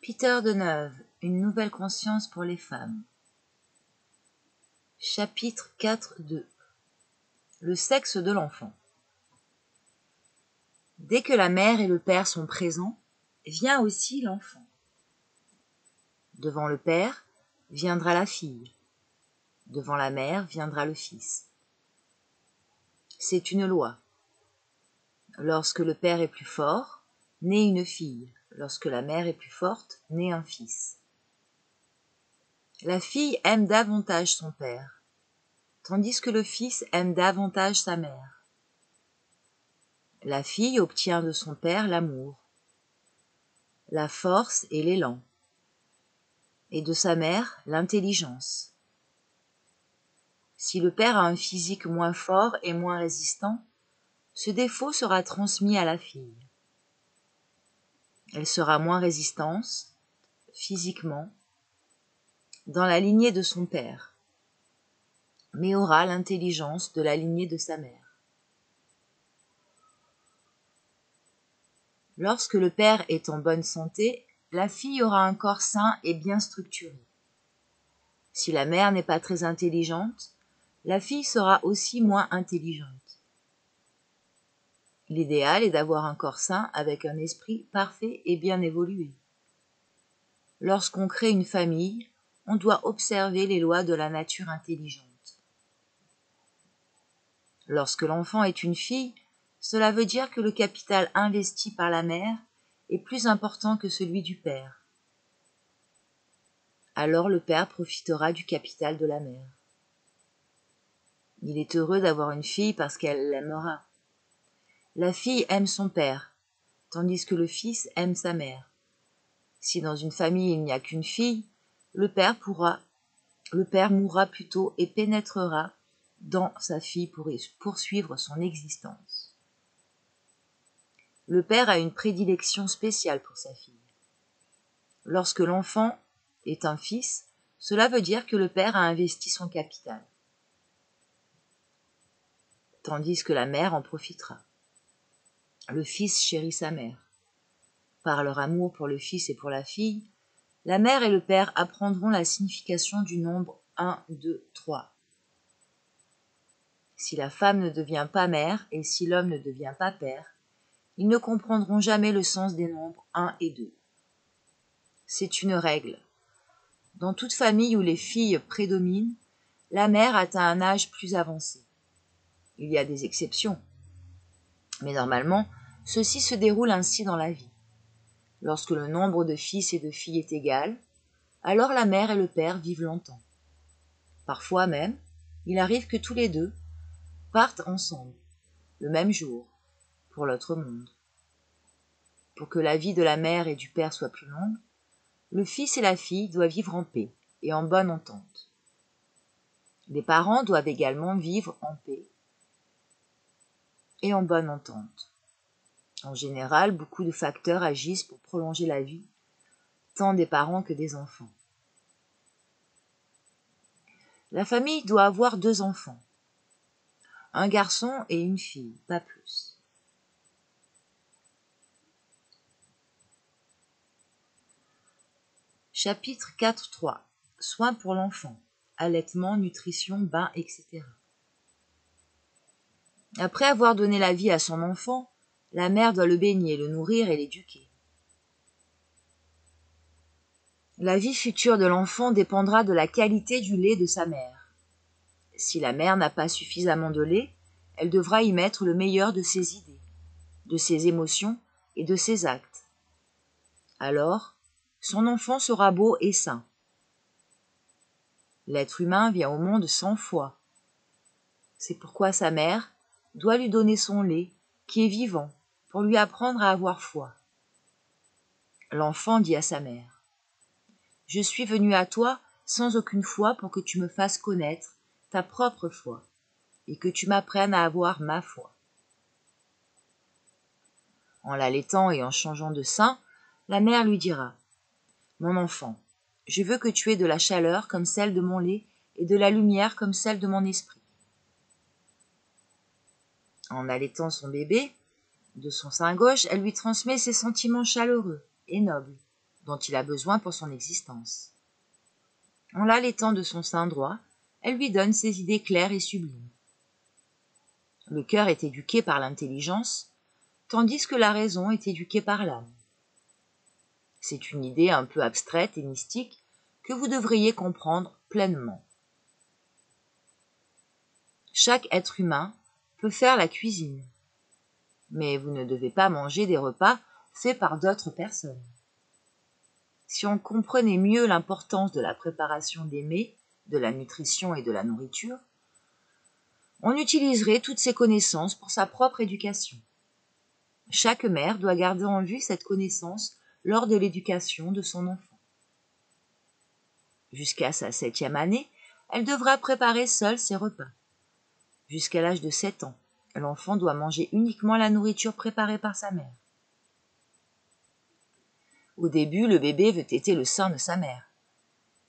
Peter Deneuve, une nouvelle conscience pour les femmes. Chapitre 4.2. Le sexe de l'enfant. Dès que la mère et le père sont présents, vient aussi l'enfant. Devant le père viendra la fille. Devant la mère viendra le fils. C'est une loi. Lorsque le père est plus fort, naît une fille. Lorsque la mère est plus forte, naît un fils. La fille aime davantage son père, tandis que le fils aime davantage sa mère. La fille obtient de son père l'amour, la force et l'élan, et de sa mère l'intelligence. Si le père a un physique moins fort et moins résistant, ce défaut sera transmis à la fille. Elle sera moins résistante, physiquement, dans la lignée de son père, mais aura l'intelligence de la lignée de sa mère. Lorsque le père est en bonne santé, la fille aura un corps sain et bien structuré. Si la mère n'est pas très intelligente, la fille sera aussi moins intelligente. L'idéal est d'avoir un corps sain avec un esprit parfait et bien évolué. Lorsqu'on crée une famille, on doit observer les lois de la nature intelligente. Lorsque l'enfant est une fille, cela veut dire que le capital investi par la mère est plus important que celui du père. Alors le père profitera du capital de la mère. Il est heureux d'avoir une fille parce qu'elle l'aimera. La fille aime son père, tandis que le fils aime sa mère. Si dans une famille il n'y a qu'une fille, le père mourra plutôt et pénétrera dans sa fille pour poursuivre son existence. Le père a une prédilection spéciale pour sa fille. Lorsque l'enfant est un fils, cela veut dire que le père a investi son capital, tandis que la mère en profitera. Le fils chérit sa mère. Par leur amour pour le fils et pour la fille, la mère et le père apprendront la signification du nombre 1, 2, 3. Si la femme ne devient pas mère et si l'homme ne devient pas père, ils ne comprendront jamais le sens des nombres 1 et 2. C'est une règle. Dans toute famille où les filles prédominent, la mère atteint un âge plus avancé. Il y a des exceptions, mais normalement, ceci se déroule ainsi dans la vie. Lorsque le nombre de fils et de filles est égal, alors la mère et le père vivent longtemps. Parfois même, il arrive que tous les deux partent ensemble, le même jour, pour l'autre monde. Pour que la vie de la mère et du père soit plus longue, le fils et la fille doivent vivre en paix et en bonne entente. Les parents doivent également vivre en paix et en bonne entente. En général, beaucoup de facteurs agissent pour prolonger la vie, tant des parents que des enfants. La famille doit avoir 2 enfants, un garçon et une fille, pas plus. Chapitre 4.3. Soins pour l'enfant, allaitement, nutrition, bain, etc. Après avoir donné la vie à son enfant, la mère doit le baigner, le nourrir et l'éduquer. La vie future de l'enfant dépendra de la qualité du lait de sa mère. Si la mère n'a pas suffisamment de lait, elle devra y mettre le meilleur de ses idées, de ses émotions et de ses actes. Alors, son enfant sera beau et sain. L'être humain vient au monde sans foi. C'est pourquoi sa mère doit lui donner son lait, qui est vivant, pour lui apprendre à avoir foi. L'enfant dit à sa mère : « Je suis venu à toi sans aucune foi pour que tu me fasses connaître ta propre foi, et que tu m'apprennes à avoir ma foi. » En l'allaitant et en changeant de sein, la mère lui dira : « Mon enfant, je veux que tu aies de la chaleur comme celle de mon lait et de la lumière comme celle de mon esprit. » En allaitant son bébé, de son sein gauche, elle lui transmet ses sentiments chaleureux et nobles, dont il a besoin pour son existence. En l'allaitant de son sein droit, elle lui donne ses idées claires et sublimes. Le cœur est éduqué par l'intelligence, tandis que la raison est éduquée par l'âme. C'est une idée un peu abstraite et mystique que vous devriez comprendre pleinement. Chaque être humain peut faire la cuisine, mais vous ne devez pas manger des repas faits par d'autres personnes. Si on comprenait mieux l'importance de la préparation des mets, de la nutrition et de la nourriture, on utiliserait toutes ces connaissances pour sa propre éducation. Chaque mère doit garder en vue cette connaissance lors de l'éducation de son enfant. Jusqu'à sa 7e année, elle devra préparer seule ses repas. Jusqu'à l'âge de 7 ans, l'enfant doit manger uniquement la nourriture préparée par sa mère. Au début, le bébé veut téter le sein de sa mère,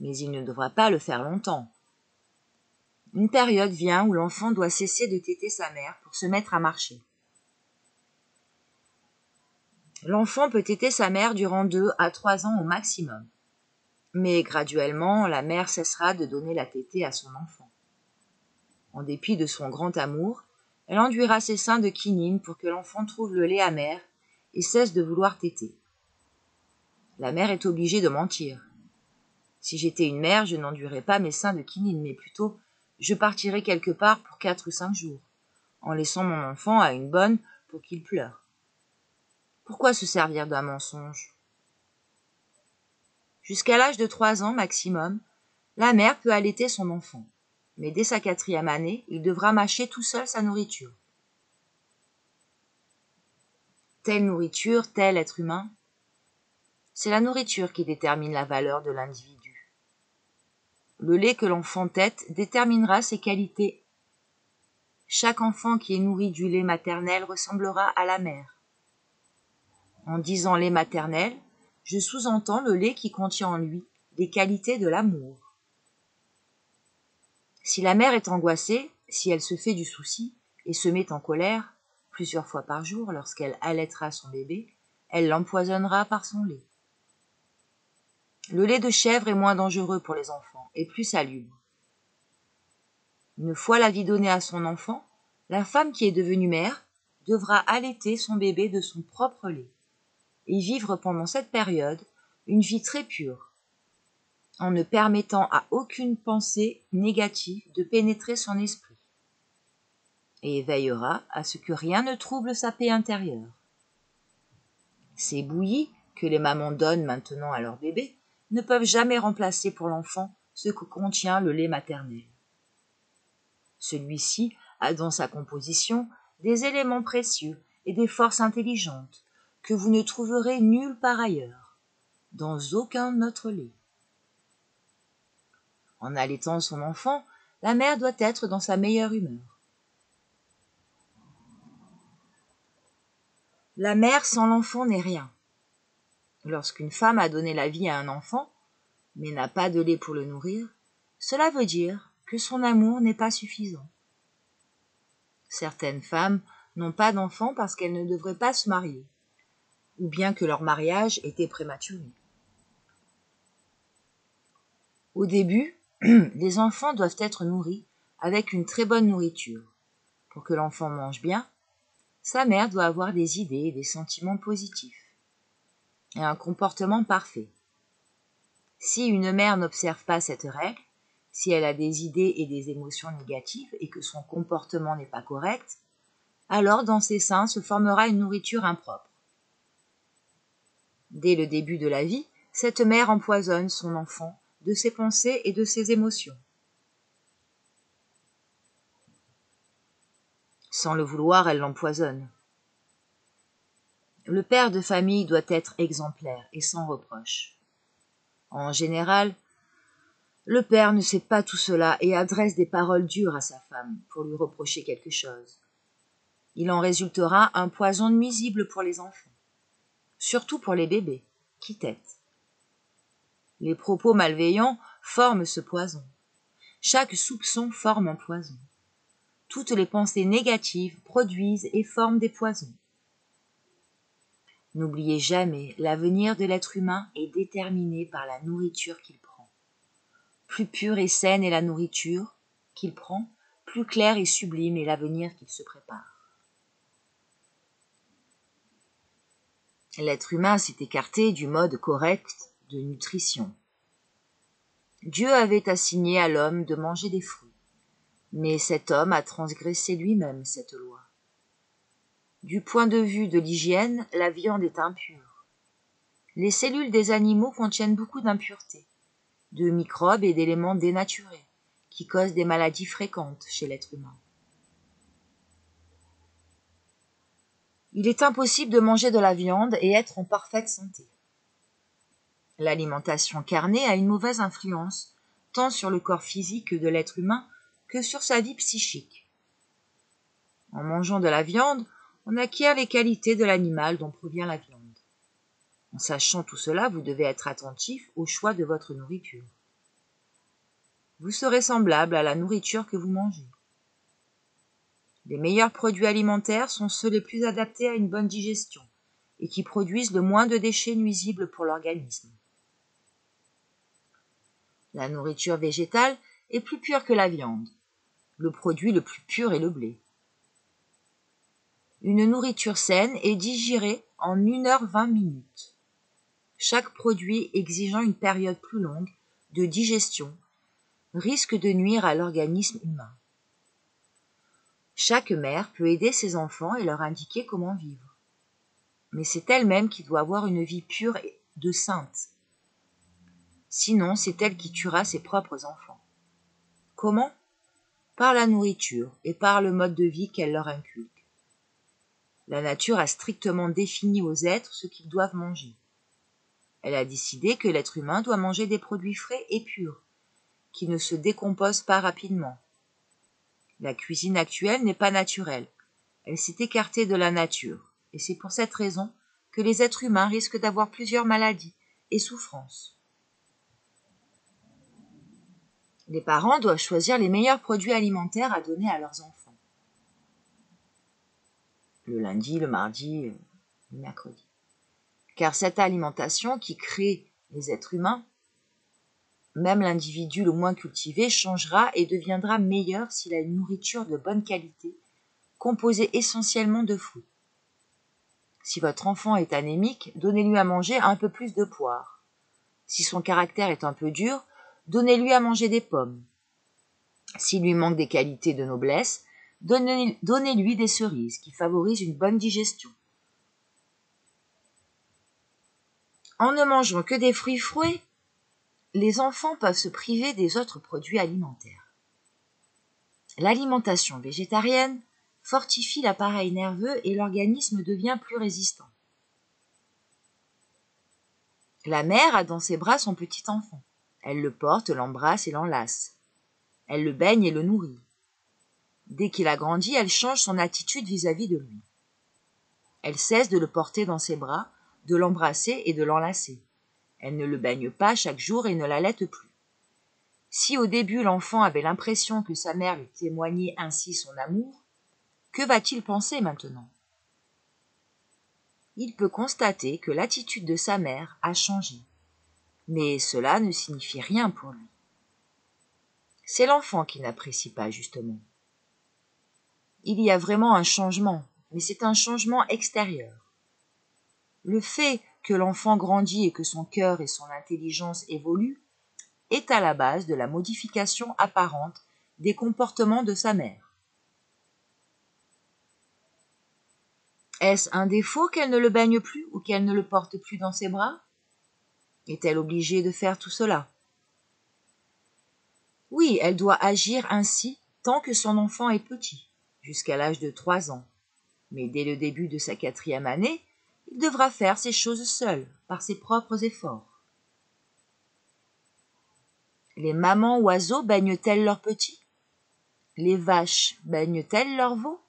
mais il ne devra pas le faire longtemps. Une période vient où l'enfant doit cesser de téter sa mère pour se mettre à marcher. L'enfant peut téter sa mère durant 2 à 3 ans au maximum, mais graduellement, la mère cessera de donner la tétée à son enfant. En dépit de son grand amour, elle enduira ses seins de quinine pour que l'enfant trouve le lait amer et cesse de vouloir téter. La mère est obligée de mentir. Si j'étais une mère, je n'enduirais pas mes seins de quinine, mais plutôt je partirais quelque part pour 4 ou 5 jours, en laissant mon enfant à une bonne pour qu'il pleure. Pourquoi se servir d'un mensonge? Jusqu'à l'âge de 3 ans maximum, la mère peut allaiter son enfant, mais dès sa 4e année, il devra mâcher tout seul sa nourriture. Telle nourriture, tel être humain, c'est la nourriture qui détermine la valeur de l'individu. Le lait que l'enfant tète déterminera ses qualités. Chaque enfant qui est nourri du lait maternel ressemblera à la mère. En disant lait maternel, je sous-entends le lait qui contient en lui des qualités de l'amour. Si la mère est angoissée, si elle se fait du souci et se met en colère plusieurs fois par jour lorsqu'elle allaitera son bébé, elle l'empoisonnera par son lait. Le lait de chèvre est moins dangereux pour les enfants et plus salubre. Une fois la vie donnée à son enfant, la femme qui est devenue mère devra allaiter son bébé de son propre lait et vivre pendant cette période une vie très pure, en ne permettant à aucune pensée négative de pénétrer son esprit, et veillera à ce que rien ne trouble sa paix intérieure. Ces bouillies que les mamans donnent maintenant à leur bébé ne peuvent jamais remplacer pour l'enfant ce que contient le lait maternel. Celui-ci a dans sa composition des éléments précieux et des forces intelligentes que vous ne trouverez nulle part ailleurs, dans aucun autre lait. En allaitant son enfant, la mère doit être dans sa meilleure humeur. La mère sans l'enfant n'est rien. Lorsqu'une femme a donné la vie à un enfant, mais n'a pas de lait pour le nourrir, cela veut dire que son amour n'est pas suffisant. Certaines femmes n'ont pas d'enfants parce qu'elles ne devraient pas se marier, ou bien que leur mariage était prématuré. Au début, les enfants doivent être nourris avec une très bonne nourriture. Pour que l'enfant mange bien, sa mère doit avoir des idées et des sentiments positifs, et un comportement parfait. Si une mère n'observe pas cette règle, si elle a des idées et des émotions négatives et que son comportement n'est pas correct, alors dans ses seins se formera une nourriture impropre. Dès le début de la vie, cette mère empoisonne son enfant de ses pensées et de ses émotions. Sans le vouloir, elle l'empoisonne. Le père de famille doit être exemplaire et sans reproche. En général, le père ne sait pas tout cela et adresse des paroles dures à sa femme pour lui reprocher quelque chose. Il en résultera un poison nuisible pour les enfants, surtout pour les bébés, qui tètent. Les propos malveillants forment ce poison. Chaque soupçon forme un poison. Toutes les pensées négatives produisent et forment des poisons. N'oubliez jamais, l'avenir de l'être humain est déterminé par la nourriture qu'il prend. Plus pure et saine est la nourriture qu'il prend, plus clair et sublime est l'avenir qu'il se prépare. L'être humain s'est écarté du mode correct de nutrition. Dieu avait assigné à l'homme de manger des fruits, mais cet homme a transgressé lui-même cette loi. Du point de vue de l'hygiène, la viande est impure. Les cellules des animaux contiennent beaucoup d'impuretés, de microbes et d'éléments dénaturés, qui causent des maladies fréquentes chez l'être humain. Il est impossible de manger de la viande et être en parfaite santé. L'alimentation carnée a une mauvaise influence, tant sur le corps physique de l'être humain que sur sa vie psychique. En mangeant de la viande, on acquiert les qualités de l'animal dont provient la viande. En sachant tout cela, vous devez être attentif au choix de votre nourriture. Vous serez semblable à la nourriture que vous mangez. Les meilleurs produits alimentaires sont ceux les plus adaptés à une bonne digestion et qui produisent le moins de déchets nuisibles pour l'organisme. La nourriture végétale est plus pure que la viande. Le produit le plus pur est le blé. Une nourriture saine est digérée en 1h20. Chaque produit exigeant une période plus longue de digestion risque de nuire à l'organisme humain. Chaque mère peut aider ses enfants et leur indiquer comment vivre. Mais c'est elle-même qui doit avoir une vie pure et de sainte. Sinon, c'est elle qui tuera ses propres enfants. Comment ? Par la nourriture et par le mode de vie qu'elle leur inculque. La nature a strictement défini aux êtres ce qu'ils doivent manger. Elle a décidé que l'être humain doit manger des produits frais et purs, qui ne se décomposent pas rapidement. La cuisine actuelle n'est pas naturelle. Elle s'est écartée de la nature, et c'est pour cette raison que les êtres humains risquent d'avoir plusieurs maladies et souffrances. Les parents doivent choisir les meilleurs produits alimentaires à donner à leurs enfants. Le lundi, le mardi, le mercredi. Car cette alimentation qui crée les êtres humains, même l'individu le moins cultivé changera et deviendra meilleur s'il a une nourriture de bonne qualité, composée essentiellement de fruits. Si votre enfant est anémique, donnez-lui à manger un peu plus de poire. Si son caractère est un peu dur, donnez-lui à manger des pommes. S'il lui manque des qualités de noblesse, donnez-lui des cerises qui favorisent une bonne digestion. En ne mangeant que des fruits frais, les enfants peuvent se priver des autres produits alimentaires. L'alimentation végétarienne fortifie l'appareil nerveux et l'organisme devient plus résistant. La mère a dans ses bras son petit enfant. Elle le porte, l'embrasse et l'enlace. Elle le baigne et le nourrit. Dès qu'il a grandi, elle change son attitude vis-à-vis de lui. Elle cesse de le porter dans ses bras, de l'embrasser et de l'enlacer. Elle ne le baigne pas chaque jour et ne l'allaite plus. Si au début l'enfant avait l'impression que sa mère lui témoignait ainsi son amour, que va-t-il penser maintenant ? Il peut constater que l'attitude de sa mère a changé, mais cela ne signifie rien pour lui. C'est l'enfant qui n'apprécie pas justement. Il y a vraiment un changement, mais c'est un changement extérieur. Le fait que l'enfant grandit et que son cœur et son intelligence évoluent est à la base de la modification apparente des comportements de sa mère. Est-ce un défaut qu'elle ne le baigne plus ou qu'elle ne le porte plus dans ses bras ? Est-elle obligée de faire tout cela ? Oui, elle doit agir ainsi tant que son enfant est petit, jusqu'à l'âge de 3 ans. Mais dès le début de sa 4e année, il devra faire ces choses seul, par ses propres efforts. Les mamans oiseaux baignent-elles leurs petits ? Les vaches baignent-elles leurs veaux ?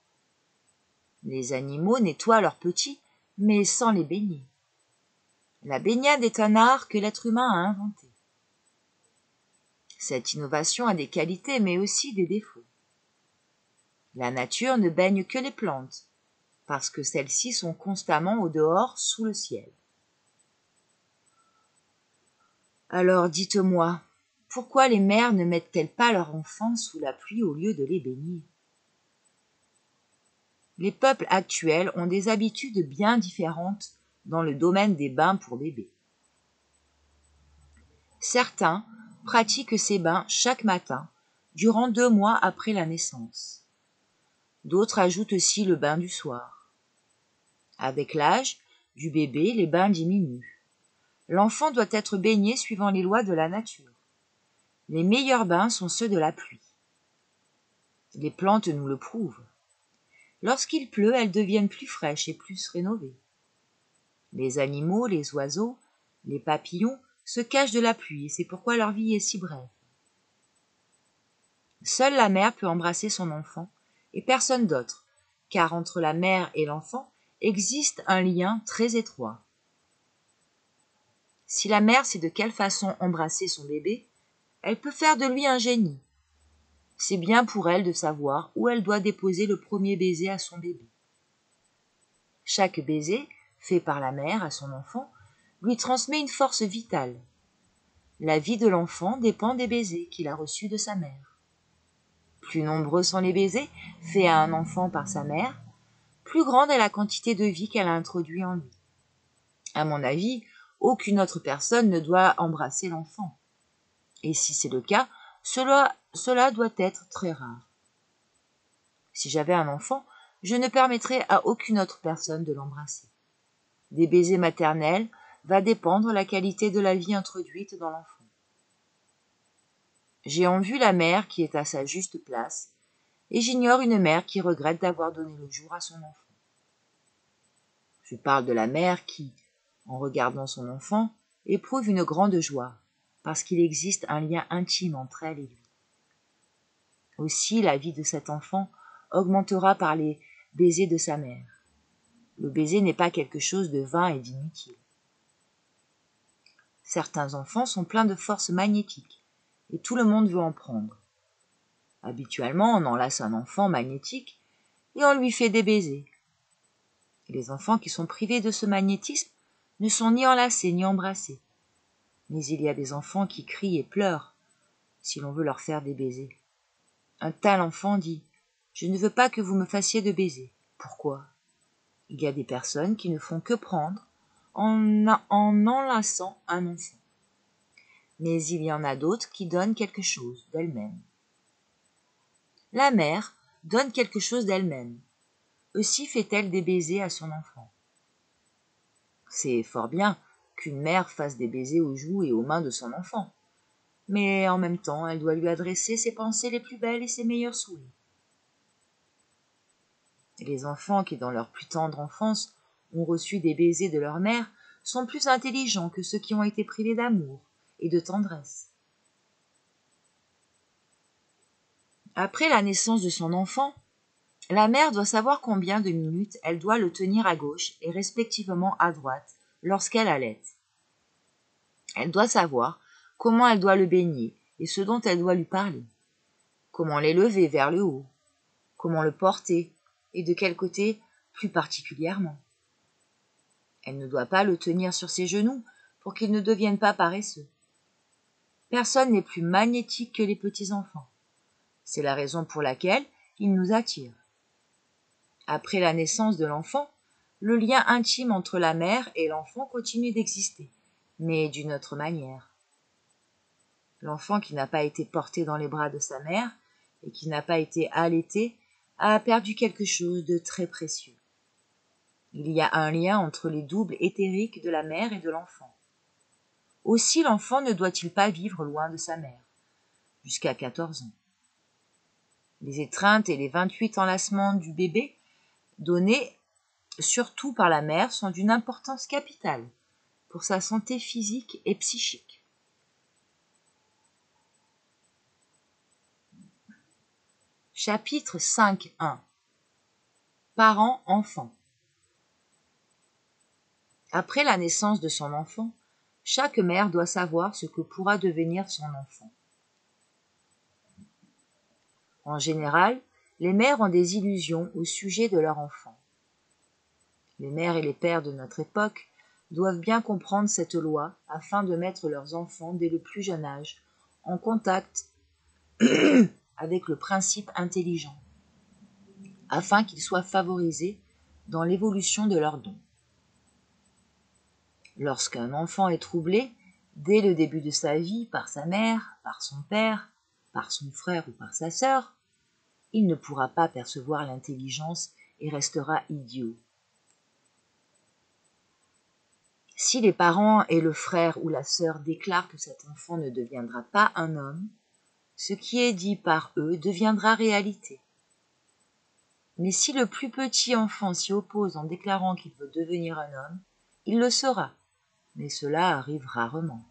Les animaux nettoient leurs petits, mais sans les baigner. La baignade est un art que l'être humain a inventé. Cette innovation a des qualités, mais aussi des défauts. La nature ne baigne que les plantes, parce que celles-ci sont constamment au dehors sous le ciel. Alors dites-moi, pourquoi les mères ne mettent-elles pas leurs enfants sous la pluie au lieu de les baigner? Les peuples actuels ont des habitudes bien différentes dans le domaine des bains pour bébés. Certains pratiquent ces bains chaque matin, durant 2 mois après la naissance. D'autres ajoutent aussi le bain du soir. Avec l'âge du bébé, les bains diminuent. L'enfant doit être baigné suivant les lois de la nature. Les meilleurs bains sont ceux de la pluie. Les plantes nous le prouvent. Lorsqu'il pleut, elles deviennent plus fraîches et plus rénovées. Les animaux, les oiseaux, les papillons se cachent de la pluie et c'est pourquoi leur vie est si brève. Seule la mère peut embrasser son enfant et personne d'autre, car entre la mère et l'enfant existe un lien très étroit. Si la mère sait de quelle façon embrasser son bébé, elle peut faire de lui un génie. C'est bien pour elle de savoir où elle doit déposer le premier baiser à son bébé. Chaque baiser, fait par la mère à son enfant, lui transmet une force vitale. La vie de l'enfant dépend des baisers qu'il a reçus de sa mère. Plus nombreux sont les baisers faits à un enfant par sa mère, plus grande est la quantité de vie qu'elle a introduite en lui. À mon avis, aucune autre personne ne doit embrasser l'enfant. Et si c'est le cas, cela doit être très rare. Si j'avais un enfant, je ne permettrais à aucune autre personne de l'embrasser. Des baisers maternels va dépendre la qualité de la vie introduite dans l'enfant. J'ai en vue la mère qui est à sa juste place, et j'ignore une mère qui regrette d'avoir donné le jour à son enfant. Je parle de la mère qui, en regardant son enfant, éprouve une grande joie, parce qu'il existe un lien intime entre elle et lui. Aussi, la vie de cet enfant augmentera par les baisers de sa mère. Le baiser n'est pas quelque chose de vain et d'inutile. Certains enfants sont pleins de force magnétique, et tout le monde veut en prendre. Habituellement, on enlace un enfant magnétique et on lui fait des baisers. Les enfants qui sont privés de ce magnétisme ne sont ni enlacés ni embrassés. Mais il y a des enfants qui crient et pleurent si l'on veut leur faire des baisers. Un tel enfant dit « Je ne veux pas que vous me fassiez de baisers. » Pourquoi? Il y a des personnes qui ne font que prendre en enlaçant un enfant. Mais il y en a d'autres qui donnent quelque chose d'elle-même. La mère donne quelque chose d'elle-même. Aussi fait-elle des baisers à son enfant. C'est fort bien qu'une mère fasse des baisers aux joues et aux mains de son enfant. Mais en même temps, elle doit lui adresser ses pensées les plus belles et ses meilleurs souhaits. Les enfants qui, dans leur plus tendre enfance, ont reçu des baisers de leur mère sont plus intelligents que ceux qui ont été privés d'amour et de tendresse. Après la naissance de son enfant, la mère doit savoir combien de minutes elle doit le tenir à gauche et respectivement à droite lorsqu'elle allaite. Elle doit savoir comment elle doit le baigner et ce dont elle doit lui parler, comment l'élever vers le haut, comment le porter et de quel côté plus particulièrement. Elle ne doit pas le tenir sur ses genoux pour qu'il ne devienne pas paresseux. Personne n'est plus magnétique que les petits-enfants. C'est la raison pour laquelle ils nous attirent. Après la naissance de l'enfant, le lien intime entre la mère et l'enfant continue d'exister, mais d'une autre manière. L'enfant qui n'a pas été porté dans les bras de sa mère et qui n'a pas été allaité a perdu quelque chose de très précieux. Il y a un lien entre les doubles éthériques de la mère et de l'enfant. Aussi l'enfant ne doit-il pas vivre loin de sa mère, jusqu'à 14 ans. Les étreintes et les 28 enlacements du bébé, donnés surtout par la mère, sont d'une importance capitale pour sa santé physique et psychique. Chapitre 5.1 Parents-enfants. Après la naissance de son enfant, chaque mère doit savoir ce que pourra devenir son enfant. En général, les mères ont des illusions au sujet de leur enfant. Les mères et les pères de notre époque doivent bien comprendre cette loi afin de mettre leurs enfants dès le plus jeune âge en contact avec le principe intelligent, afin qu'ils soient favorisés dans l'évolution de leurs dons. Lorsqu'un enfant est troublé, dès le début de sa vie, par sa mère, par son père, par son frère ou par sa sœur, il ne pourra pas percevoir l'intelligence et restera idiot. Si les parents et le frère ou la sœur déclarent que cet enfant ne deviendra pas un homme, ce qui est dit par eux deviendra réalité. Mais si le plus petit enfant s'y oppose en déclarant qu'il veut devenir un homme, il le sera, mais cela arrive rarement.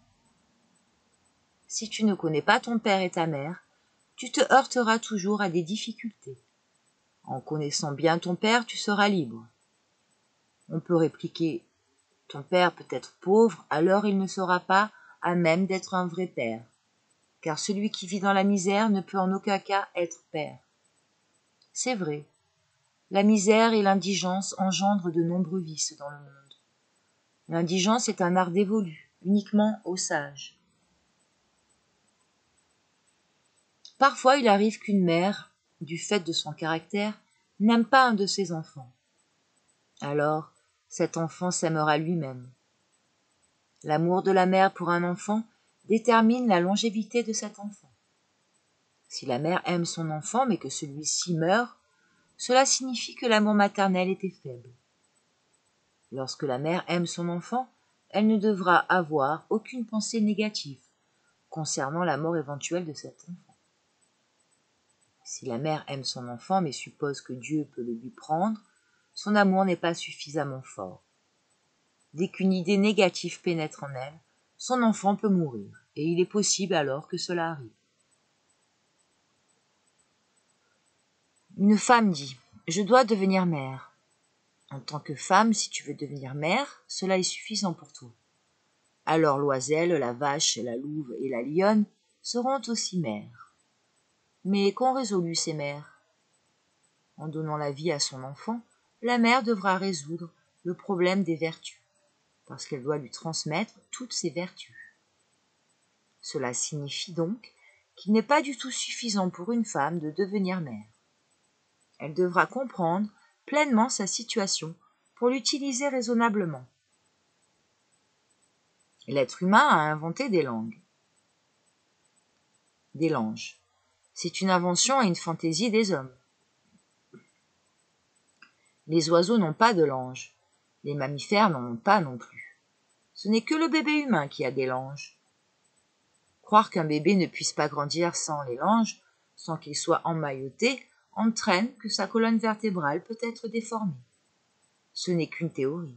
Si tu ne connais pas ton père et ta mère, tu te heurteras toujours à des difficultés. En connaissant bien ton père, tu seras libre. On peut répliquer « Ton père peut être pauvre, alors il ne sera pas à même d'être un vrai père, car celui qui vit dans la misère ne peut en aucun cas être père. » C'est vrai, la misère et l'indigence engendrent de nombreux vices dans le monde. L'indigence est un art dévolu, uniquement aux sages. Parfois, il arrive qu'une mère, du fait de son caractère, n'aime pas un de ses enfants. Alors, cet enfant s'aimera lui-même. L'amour de la mère pour un enfant détermine la longévité de cet enfant. Si la mère aime son enfant mais que celui-ci meurt, cela signifie que l'amour maternel était faible. Lorsque la mère aime son enfant, elle ne devra avoir aucune pensée négative concernant la mort éventuelle de cet enfant. Si la mère aime son enfant mais suppose que Dieu peut le lui prendre, son amour n'est pas suffisamment fort. Dès qu'une idée négative pénètre en elle, son enfant peut mourir, et il est possible alors que cela arrive. Une femme dit « Je dois devenir mère ». En tant que femme, si tu veux devenir mère, cela est suffisant pour toi. Alors l'oiselle, la vache, la louve et la lionne seront aussi mères. Mais qu'ont résolu ces mères? En donnant la vie à son enfant, la mère devra résoudre le problème des vertus, parce qu'elle doit lui transmettre toutes ses vertus. Cela signifie donc qu'il n'est pas du tout suffisant pour une femme de devenir mère. Elle devra comprendre pleinement sa situation pour l'utiliser raisonnablement. L'être humain a inventé des langues. Des langes. C'est une invention et une fantaisie des hommes. Les oiseaux n'ont pas de langes. Les mammifères n'en ont pas non plus. Ce n'est que le bébé humain qui a des langes. Croire qu'un bébé ne puisse pas grandir sans les langes, sans qu'il soit emmailloté, entraîne que sa colonne vertébrale peut être déformée. Ce n'est qu'une théorie.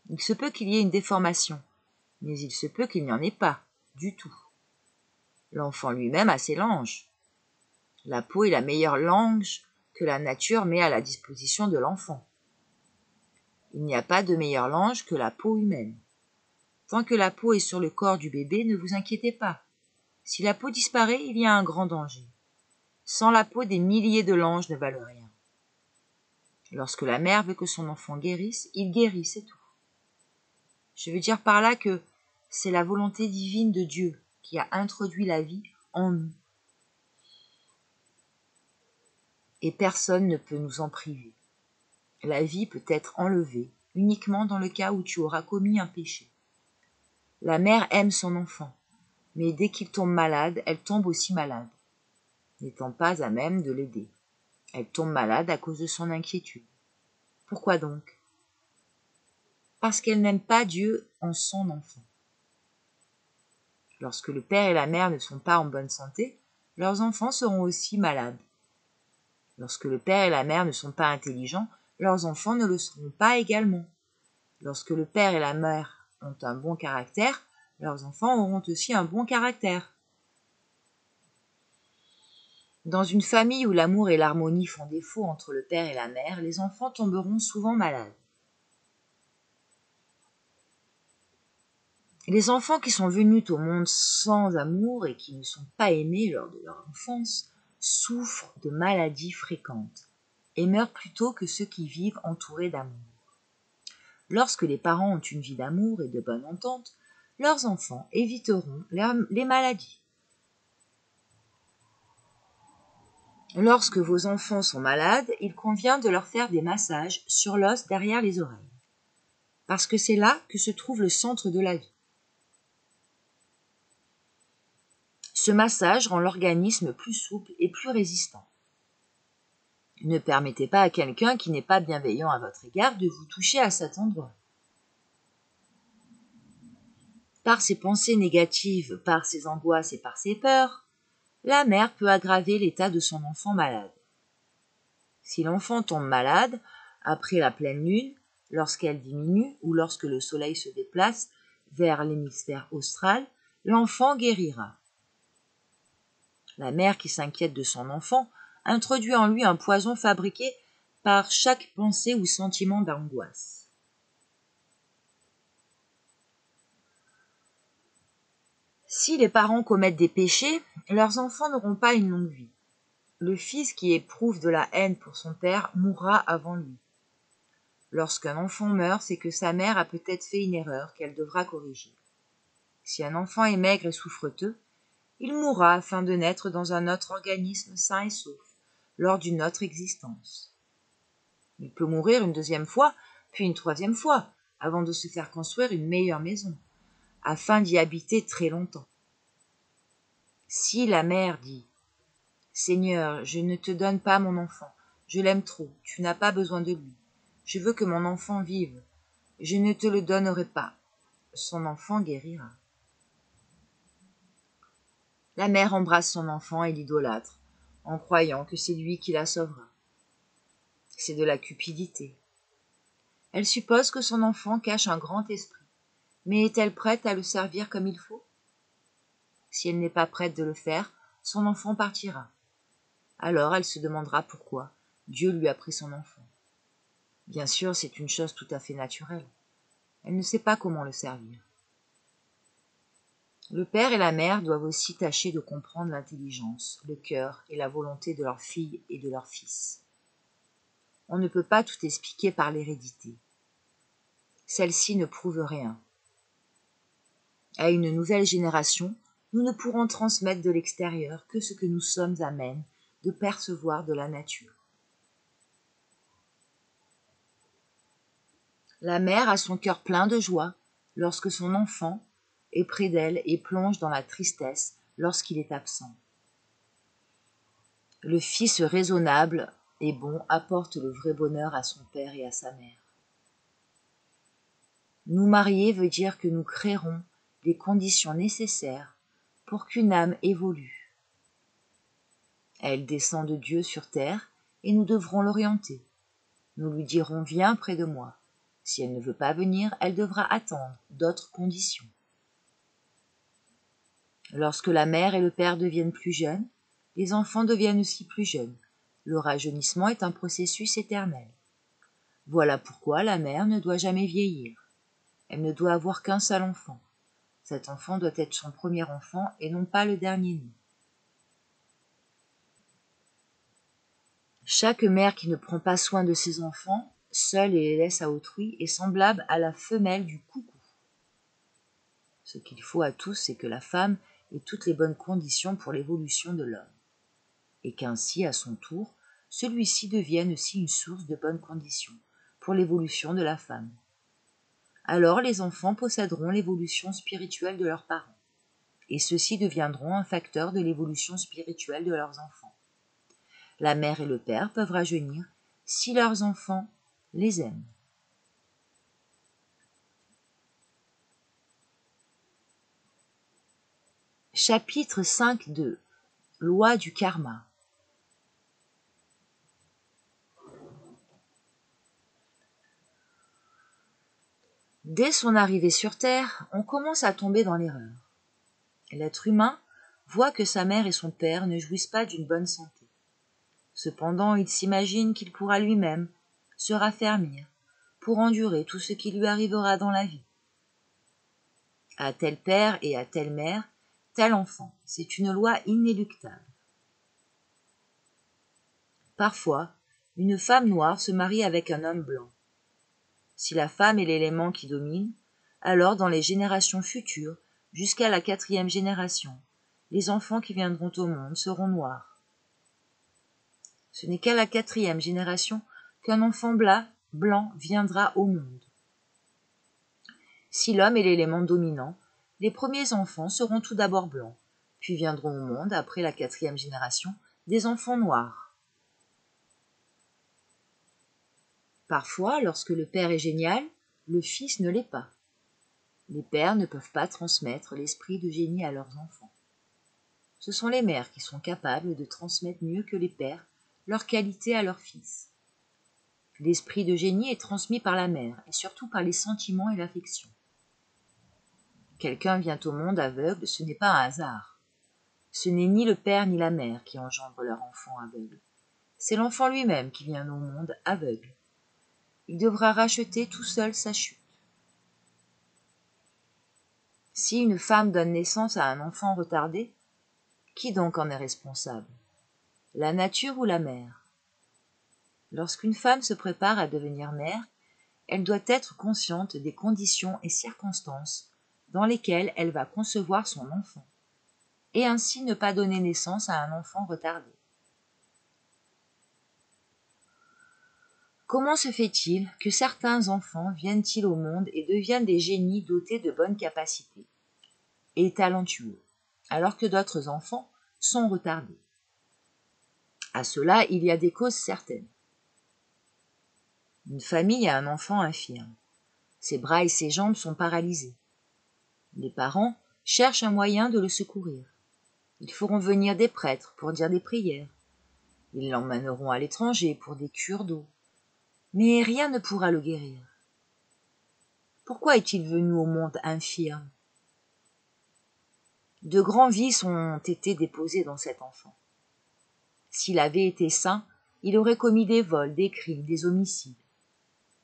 Il se peut qu'il y ait une déformation, mais il se peut qu'il n'y en ait pas, du tout. L'enfant lui-même a ses langes. La peau est la meilleure lange que la nature met à la disposition de l'enfant. Il n'y a pas de meilleure lange que la peau humaine. Tant que la peau est sur le corps du bébé, ne vous inquiétez pas. Si la peau disparaît, il y a un grand danger. Sans la peau, des milliers de langes ne valent rien. Lorsque la mère veut que son enfant guérisse, il guérit, c'est tout. Je veux dire par là que c'est la volonté divine de Dieu qui a introduit la vie en nous. Et personne ne peut nous en priver. La vie peut être enlevée uniquement dans le cas où tu auras commis un péché. La mère aime son enfant, mais dès qu'il tombe malade, elle tombe aussi malade, n'étant pas à même de l'aider. Elle tombe malade à cause de son inquiétude. Pourquoi donc? Parce qu'elle n'aime pas Dieu en son enfant. Lorsque le père et la mère ne sont pas en bonne santé, leurs enfants seront aussi malades. Lorsque le père et la mère ne sont pas intelligents, leurs enfants ne le seront pas également. Lorsque le père et la mère ont un bon caractère, leurs enfants auront aussi un bon caractère. Dans une famille où l'amour et l'harmonie font défaut entre le père et la mère, les enfants tomberont souvent malades. Les enfants qui sont venus au monde sans amour et qui ne sont pas aimés lors de leur enfance souffrent de maladies fréquentes. et meurent plus tôt que ceux qui vivent entourés d'amour. Lorsque les parents ont une vie d'amour et de bonne entente, leurs enfants éviteront les maladies. Lorsque vos enfants sont malades, il convient de leur faire des massages sur l'os derrière les oreilles, parce que c'est là que se trouve le centre de la vie. Ce massage rend l'organisme plus souple et plus résistant. Ne permettez pas à quelqu'un qui n'est pas bienveillant à votre égard de vous toucher à cet endroit. Par ses pensées négatives, par ses angoisses et par ses peurs, la mère peut aggraver l'état de son enfant malade. Si l'enfant tombe malade, après la pleine lune, lorsqu'elle diminue ou lorsque le soleil se déplace vers l'hémisphère austral, l'enfant guérira. La mère qui s'inquiète de son enfant introduit en lui un poison fabriqué par chaque pensée ou sentiment d'angoisse. Si les parents commettent des péchés, leurs enfants n'auront pas une longue vie. Le fils qui éprouve de la haine pour son père mourra avant lui. Lorsqu'un enfant meurt, c'est que sa mère a peut-être fait une erreur qu'elle devra corriger. Si un enfant est maigre et souffreteux, il mourra afin de naître dans un autre organisme sain et sauf, lors d'une autre existence. Il peut mourir une deuxième fois, puis une troisième fois, avant de se faire construire une meilleure maison, afin d'y habiter très longtemps. Si la mère dit « Seigneur, je ne te donne pas mon enfant, je l'aime trop, tu n'as pas besoin de lui, je veux que mon enfant vive, je ne te le donnerai pas », son enfant guérira. La mère embrasse son enfant et l'idolâtre, en croyant que c'est lui qui la sauvera. C'est de la cupidité. Elle suppose que son enfant cache un grand esprit, mais est-elle prête à le servir comme il faut ? Si elle n'est pas prête de le faire, son enfant partira. Alors elle se demandera pourquoi Dieu lui a pris son enfant. Bien sûr, c'est une chose tout à fait naturelle. Elle ne sait pas comment le servir. Le père et la mère doivent aussi tâcher de comprendre l'intelligence, le cœur et la volonté de leur fille et de leur fils. On ne peut pas tout expliquer par l'hérédité. Celle-ci ne prouve rien. À une nouvelle génération, nous ne pourrons transmettre de l'extérieur que ce que nous sommes à même de percevoir de la nature. La mère a son cœur plein de joie lorsque son enfant est près d'elle et plonge dans la tristesse lorsqu'il est absent. Le fils raisonnable et bon apporte le vrai bonheur à son père et à sa mère. Nous marier veut dire que nous créerons les conditions nécessaires pour qu'une âme évolue. Elle descend de Dieu sur terre et nous devrons l'orienter. Nous lui dirons « Viens près de moi ». Si elle ne veut pas venir, elle devra attendre d'autres conditions. Lorsque la mère et le père deviennent plus jeunes, les enfants deviennent aussi plus jeunes. Le rajeunissement est un processus éternel. Voilà pourquoi la mère ne doit jamais vieillir. Elle ne doit avoir qu'un seul enfant. Cet enfant doit être son premier enfant et non pas le dernier-né. Chaque mère qui ne prend pas soin de ses enfants, seule et les laisse à autrui, est semblable à la femelle du coucou. Ce qu'il faut à tous, c'est que la femme ait toutes les bonnes conditions pour l'évolution de l'homme, et qu'ainsi, à son tour, celui-ci devienne aussi une source de bonnes conditions pour l'évolution de la femme. Alors les enfants posséderont l'évolution spirituelle de leurs parents, et ceux-ci deviendront un facteur de l'évolution spirituelle de leurs enfants. La mère et le père peuvent rajeunir si leurs enfants les aiment. Chapitre 5.2 Loi du karma. Dès son arrivée sur Terre, on commence à tomber dans l'erreur. L'être humain voit que sa mère et son père ne jouissent pas d'une bonne santé. Cependant, il s'imagine qu'il pourra lui-même se raffermir pour endurer tout ce qui lui arrivera dans la vie. À tel père et à telle mère, tel enfant, c'est une loi inéluctable. Parfois, une femme noire se marie avec un homme blanc. Si la femme est l'élément qui domine, alors dans les générations futures, jusqu'à la 4e génération, les enfants qui viendront au monde seront noirs. Ce n'est qu'à la 4e génération qu'un enfant blanc viendra au monde. Si l'homme est l'élément dominant, les premiers enfants seront tout d'abord blancs, puis viendront au monde, après la 4e génération, des enfants noirs. Parfois, lorsque le père est génial, le fils ne l'est pas. Les pères ne peuvent pas transmettre l'esprit de génie à leurs enfants. Ce sont les mères qui sont capables de transmettre mieux que les pères leurs qualités à leurs fils. L'esprit de génie est transmis par la mère et surtout par les sentiments et l'affection. Quelqu'un vient au monde aveugle, ce n'est pas un hasard. Ce n'est ni le père ni la mère qui engendrent leur enfant aveugle. C'est l'enfant lui-même qui vient au monde aveugle. Il devra racheter tout seul sa chute. Si une femme donne naissance à un enfant retardé, qui donc en est responsable? La nature ou la mère? Lorsqu'une femme se prépare à devenir mère, elle doit être consciente des conditions et circonstances dans lesquelles elle va concevoir son enfant, et ainsi ne pas donner naissance à un enfant retardé. Comment se fait-il que certains enfants viennent-ils au monde et deviennent des génies dotés de bonnes capacités et talentueux, alors que d'autres enfants sont retardés? À cela, il y a des causes certaines. Une famille a un enfant infirme. Ses bras et ses jambes sont paralysés. Les parents cherchent un moyen de le secourir. Ils feront venir des prêtres pour dire des prières. Ils l'emmèneront à l'étranger pour des cures d'eau. Mais rien ne pourra le guérir. Pourquoi est-il venu au monde infirme? De grands vices ont été déposés dans cet enfant. S'il avait été sain, il aurait commis des vols, des crimes, des homicides.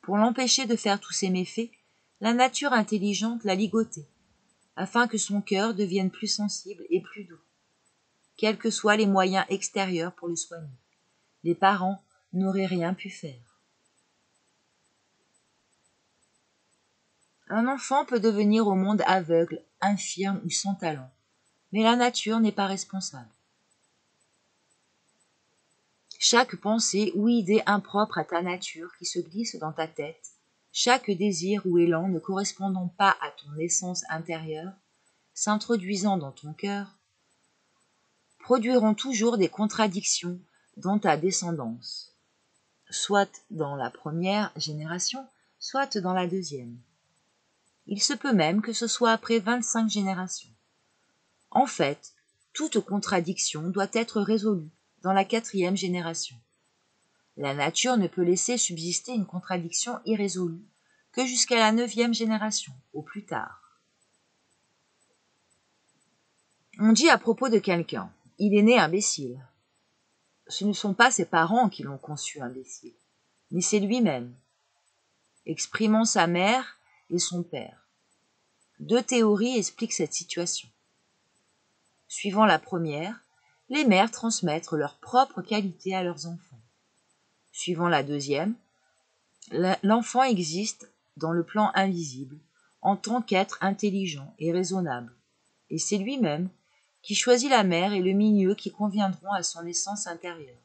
Pour l'empêcher de faire tous ces méfaits, la nature intelligente l'a ligoté, afin que son cœur devienne plus sensible et plus doux. Quels que soient les moyens extérieurs pour le soigner, les parents n'auraient rien pu faire. Un enfant peut devenir au monde aveugle, infirme ou sans talent, mais la nature n'est pas responsable. Chaque pensée ou idée impropre à ta nature qui se glisse dans ta tête, chaque désir ou élan ne correspondant pas à ton essence intérieure, s'introduisant dans ton cœur, produiront toujours des contradictions dans ta descendance, soit dans la première génération, soit dans la deuxième. Il se peut même que ce soit après 25 générations. En fait, toute contradiction doit être résolue dans la 4e génération. La nature ne peut laisser subsister une contradiction irrésolue que jusqu'à la 9e génération, au plus tard. On dit à propos de quelqu'un, il est né imbécile. Ce ne sont pas ses parents qui l'ont conçu imbécile, mais c'est lui-même, exprimant sa mère et son père. 2 théories expliquent cette situation. Suivant la première, les mères transmettent leurs propres qualités à leurs enfants. Suivant la deuxième, l'enfant existe dans le plan invisible en tant qu'être intelligent et raisonnable, et c'est lui-même qui choisit la mère et le milieu qui conviendront à son essence intérieure.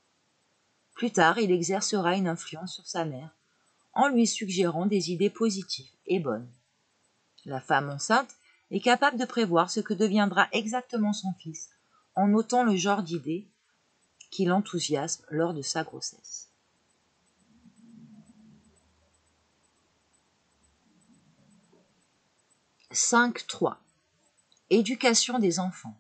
Plus tard, il exercera une influence sur sa mère en lui suggérant des idées positives et bonnes. La femme enceinte est capable de prévoir ce que deviendra exactement son fils en notant le genre d'idées qui l'enthousiasme lors de sa grossesse. « 5.3. Éducation des enfants.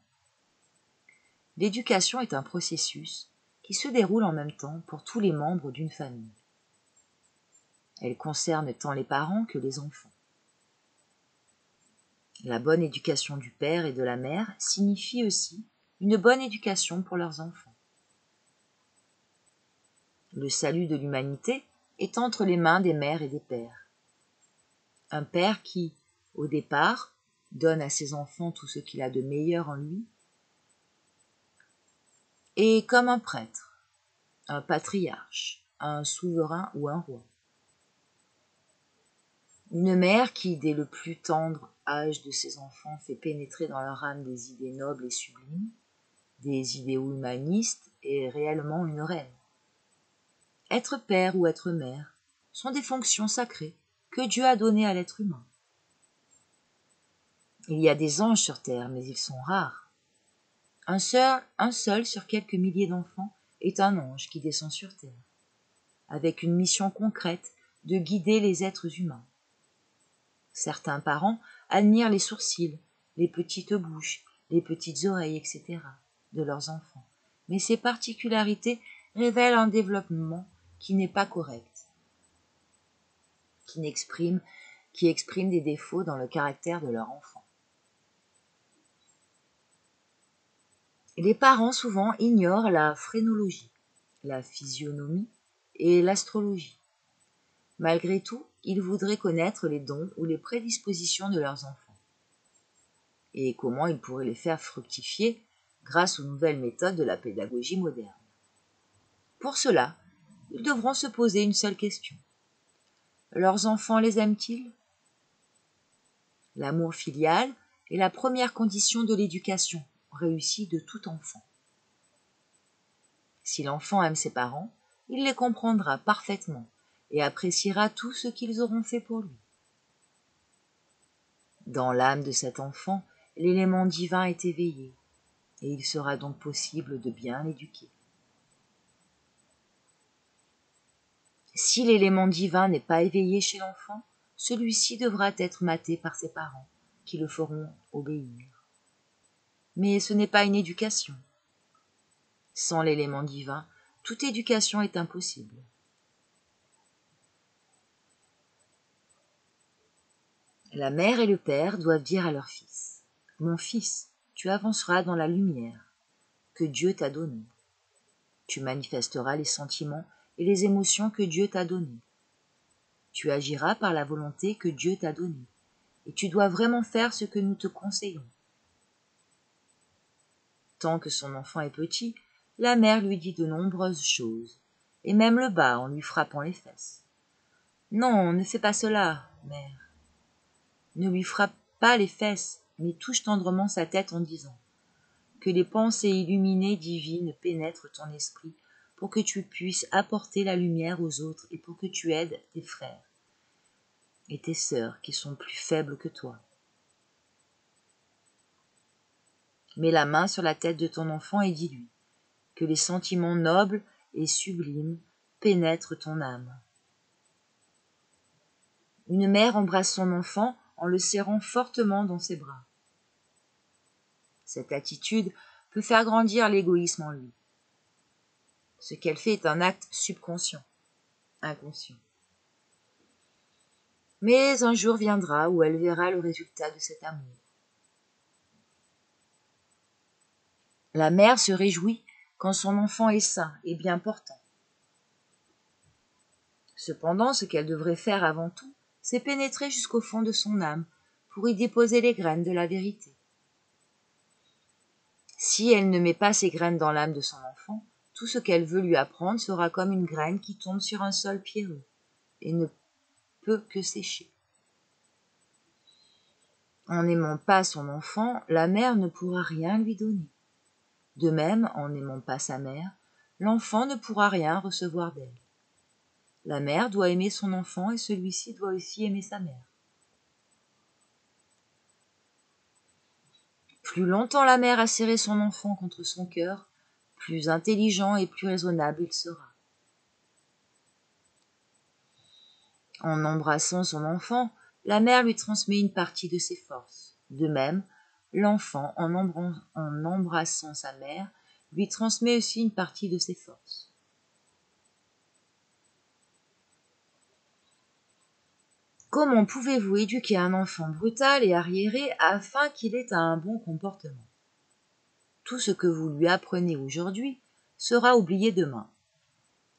L'éducation est un processus qui se déroule en même temps pour tous les membres d'une famille. Elle concerne tant les parents que les enfants. La bonne éducation du père et de la mère signifie aussi une bonne éducation pour leurs enfants. Le salut de l'humanité est entre les mains des mères et des pères. Un père qui, au départ, donne à ses enfants tout ce qu'il a de meilleur en lui, est comme un prêtre, un patriarche, un souverain ou un roi. Une mère qui, dès le plus tendre âge de ses enfants, fait pénétrer dans leur âme des idées nobles et sublimes, des idéaux humanistes, est réellement une reine. Être père ou être mère sont des fonctions sacrées que Dieu a données à l'être humain. Il y a des anges sur terre, mais ils sont rares. Un seul sur quelques milliers d'enfants est un ange qui descend sur terre, avec une mission concrète de guider les êtres humains. Certains parents admirent les sourcils, les petites bouches, les petites oreilles, etc. de leurs enfants, mais ces particularités révèlent un développement qui n'est pas correct, qui exprime des défauts dans le caractère de leur enfant. Les parents souvent ignorent la phrénologie, la physionomie et l'astrologie. Malgré tout, ils voudraient connaître les dons ou les prédispositions de leurs enfants et comment ils pourraient les faire fructifier grâce aux nouvelles méthodes de la pédagogie moderne. Pour cela, ils devront se poser une seule question. Leurs enfants les aiment-ils ? L'amour filial est la première condition de l'éducation réussie de tout enfant. Si l'enfant aime ses parents, il les comprendra parfaitement et appréciera tout ce qu'ils auront fait pour lui. Dans l'âme de cet enfant, l'élément divin est éveillé, et il sera donc possible de bien l'éduquer. Si l'élément divin n'est pas éveillé chez l'enfant, celui-ci devra être maté par ses parents, qui le feront obéir. Mais ce n'est pas une éducation. Sans l'élément divin, toute éducation est impossible. La mère et le père doivent dire à leur fils : « Mon fils, tu avanceras dans la lumière que Dieu t'a donnée. Tu manifesteras les sentiments et les émotions que Dieu t'a donnés. Tu agiras par la volonté que Dieu t'a donnée. Et tu dois vraiment faire ce que nous te conseillons. » Tant que son enfant est petit, la mère lui dit de nombreuses choses, et même le bat en lui frappant les fesses. « Non, ne fais pas cela, mère. » Ne lui frappe pas les fesses, mais touche tendrement sa tête en disant : « Que les pensées illuminées divines pénètrent ton esprit pour que tu puisses apporter la lumière aux autres et pour que tu aides tes frères et tes sœurs qui sont plus faibles que toi. Mets la main sur la tête de ton enfant et dis-lui que les sentiments nobles et sublimes pénètrent ton âme. » Une mère embrasse son enfant en le serrant fortement dans ses bras. Cette attitude peut faire grandir l'égoïsme en lui. Ce qu'elle fait est un acte subconscient, inconscient. Mais un jour viendra où elle verra le résultat de cet amour. La mère se réjouit quand son enfant est sain et bien portant. Cependant, ce qu'elle devrait faire avant tout, c'est pénétrer jusqu'au fond de son âme pour y déposer les graines de la vérité. Si elle ne met pas ces graines dans l'âme de son enfant, tout ce qu'elle veut lui apprendre sera comme une graine qui tombe sur un sol pierreux et ne peut que sécher. En n'aimant pas son enfant, la mère ne pourra rien lui donner. De même, en n'aimant pas sa mère, l'enfant ne pourra rien recevoir d'elle. La mère doit aimer son enfant et celui-ci doit aussi aimer sa mère. Plus longtemps la mère a serré son enfant contre son cœur, plus intelligent et plus raisonnable il sera. En embrassant son enfant, la mère lui transmet une partie de ses forces. De même, l'enfant, en embrassant sa mère, lui transmet aussi une partie de ses forces. Comment pouvez-vous éduquer un enfant brutal et arriéré afin qu'il ait un bon comportement ? Tout ce que vous lui apprenez aujourd'hui sera oublié demain.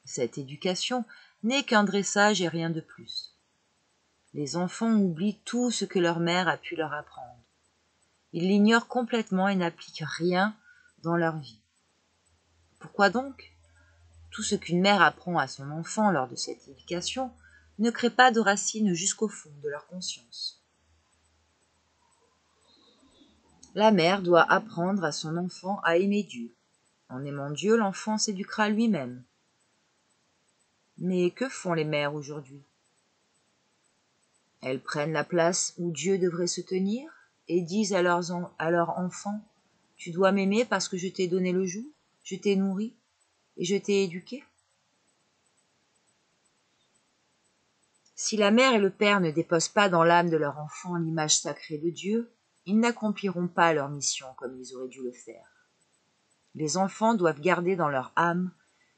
Cette éducation n'est qu'un dressage et rien de plus. Les enfants oublient tout ce que leur mère a pu leur apprendre. Ils l'ignorent complètement et n'appliquent rien dans leur vie. Pourquoi donc ? Tout ce qu'une mère apprend à son enfant lors de cette éducation ne crée pas de racines jusqu'au fond de leur conscience. La mère doit apprendre à son enfant à aimer Dieu. En aimant Dieu, l'enfant s'éduquera lui-même. Mais que font les mères aujourd'hui? Elles prennent la place où Dieu devrait se tenir et disent à leur enfant « Tu dois m'aimer parce que je t'ai donné le jour, je t'ai nourri et je t'ai éduqué ». Si la mère et le père ne déposent pas dans l'âme de leur enfant l'image sacrée de Dieu, ils n'accompliront pas leur mission comme ils auraient dû le faire. Les enfants doivent garder dans leur âme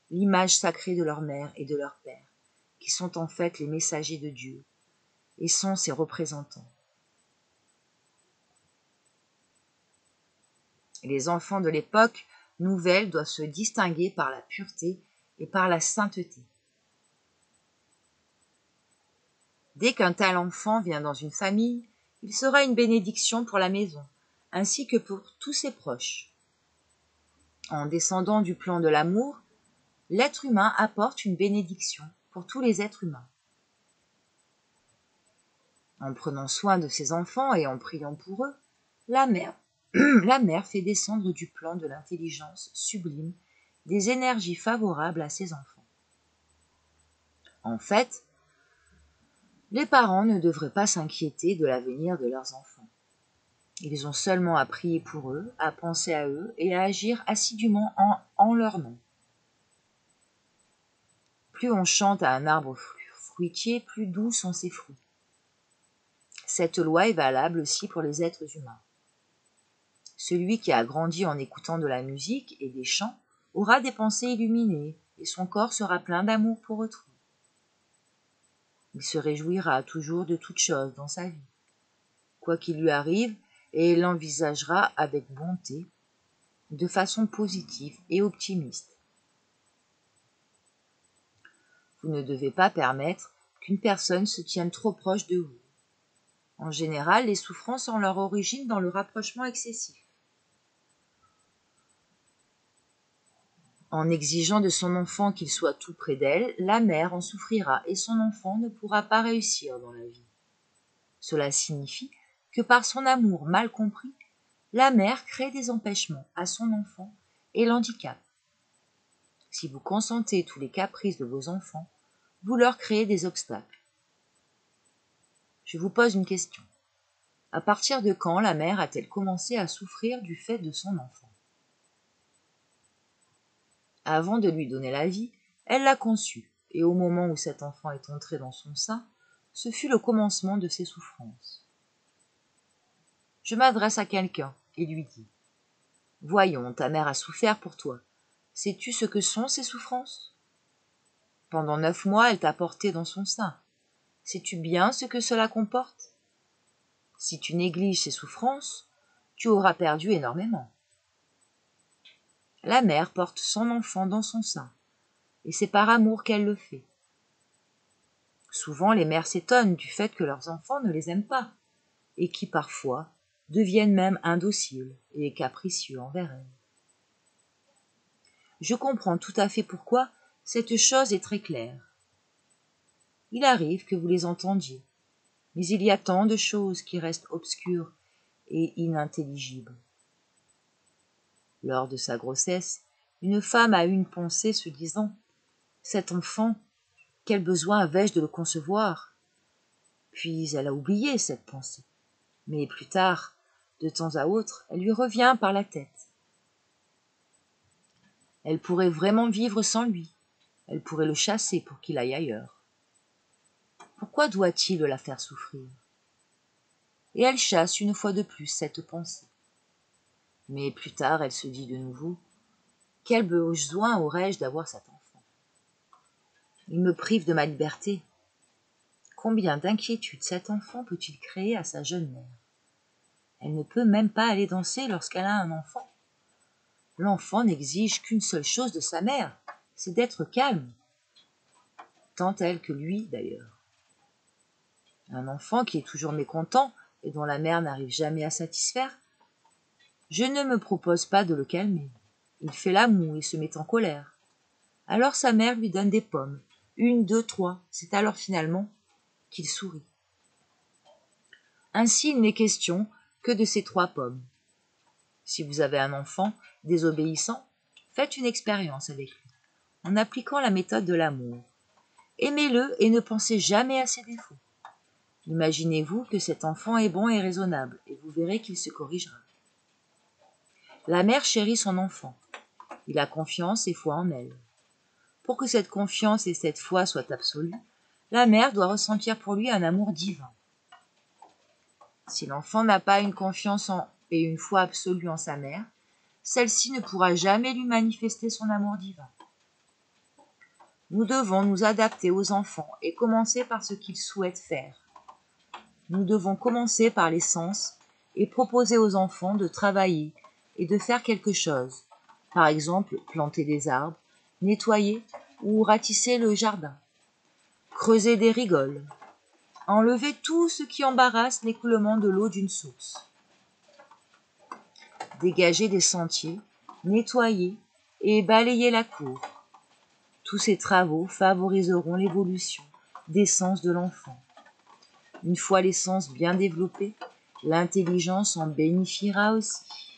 l'image sacrée de leur mère et de leur père, qui sont en fait les messagers de Dieu et sont ses représentants. Les enfants de l'époque nouvelle doivent se distinguer par la pureté et par la sainteté. Dès qu'un tel enfant vient dans une famille, il sera une bénédiction pour la maison, ainsi que pour tous ses proches. En descendant du plan de l'amour, l'être humain apporte une bénédiction pour tous les êtres humains. En prenant soin de ses enfants et en priant pour eux, la mère fait descendre du plan de l'intelligence sublime des énergies favorables à ses enfants. En fait, les parents ne devraient pas s'inquiéter de l'avenir de leurs enfants. Ils ont seulement à prier pour eux, à penser à eux et à agir assidûment en leur nom. Plus on chante à un arbre fruitier, plus doux sont ses fruits. Cette loi est valable aussi pour les êtres humains. Celui qui a grandi en écoutant de la musique et des chants aura des pensées illuminées et son corps sera plein d'amour pour autrui. Il se réjouira toujours de toutes choses dans sa vie, quoi qu'il lui arrive, et il l'envisagera avec bonté, de façon positive et optimiste. Vous ne devez pas permettre qu'une personne se tienne trop proche de vous. En général, les souffrances ont leur origine dans le rapprochement excessif. En exigeant de son enfant qu'il soit tout près d'elle, la mère en souffrira et son enfant ne pourra pas réussir dans la vie. Cela signifie que par son amour mal compris, la mère crée des empêchements à son enfant et l'handicape. Si vous consentez tous les caprices de vos enfants, vous leur créez des obstacles. Je vous pose une question. À partir de quand la mère a-t-elle commencé à souffrir du fait de son enfant? Avant de lui donner la vie, elle l'a conçu, et au moment où cet enfant est entré dans son sein, ce fut le commencement de ses souffrances. Je m'adresse à quelqu'un et lui dis « Voyons, ta mère a souffert pour toi. Sais-tu ce que sont ces souffrances? Pendant 9 mois, elle t'a porté dans son sein. Sais-tu bien ce que cela comporte? Si tu négliges ces souffrances, tu auras perdu énormément. » La mère porte son enfant dans son sein, et c'est par amour qu'elle le fait. Souvent, les mères s'étonnent du fait que leurs enfants ne les aiment pas, et qui parfois deviennent même indociles et capricieux envers elles. Je comprends tout à fait pourquoi cette chose est très claire. Il arrive que vous les entendiez, mais il y a tant de choses qui restent obscures et inintelligibles. Lors de sa grossesse, une femme a eu une pensée se disant « Cet enfant, quel besoin avais-je de le concevoir ?» Puis elle a oublié cette pensée. Mais plus tard, de temps à autre, elle lui revient par la tête. Elle pourrait vraiment vivre sans lui. Elle pourrait le chasser pour qu'il aille ailleurs. Pourquoi doit-il la faire souffrir? Et elle chasse une fois de plus cette pensée. Mais plus tard, elle se dit de nouveau « Quel besoin aurais-je d'avoir cet enfant? Il me prive de ma liberté. Combien d'inquiétudes cet enfant peut-il créer à sa jeune mère? Elle ne peut même pas aller danser lorsqu'elle a un enfant. L'enfant n'exige qu'une seule chose de sa mère, c'est d'être calme. Tant elle que lui, d'ailleurs. Un enfant qui est toujours mécontent et dont la mère n'arrive jamais à satisfaire, je ne me propose pas de le calmer. Il fait la moue et se met en colère. Alors sa mère lui donne des pommes. 1, 2, 3. C'est alors finalement qu'il sourit. Ainsi, il n'est question que de ces 3 pommes. Si vous avez un enfant désobéissant, faites une expérience avec lui, en appliquant la méthode de l'amour. Aimez-le et ne pensez jamais à ses défauts. Imaginez-vous que cet enfant est bon et raisonnable, et vous verrez qu'il se corrigera. La mère chérit son enfant. Il a confiance et foi en elle. Pour que cette confiance et cette foi soient absolues, la mère doit ressentir pour lui un amour divin. Si l'enfant n'a pas une confiance et une foi absolue en sa mère, celle-ci ne pourra jamais lui manifester son amour divin. Nous devons nous adapter aux enfants et commencer par ce qu'ils souhaitent faire. Nous devons commencer par les sens et proposer aux enfants de travailler et de faire quelque chose. Par exemple, planter des arbres, nettoyer ou ratisser le jardin, creuser des rigoles, enlever tout ce qui embarrasse l'écoulement de l'eau d'une source, dégager des sentiers, nettoyer et balayer la cour. Tous ces travaux favoriseront l'évolution des sens de l'enfant. Une fois les sens bien développés, l'intelligence en bénéficiera aussi.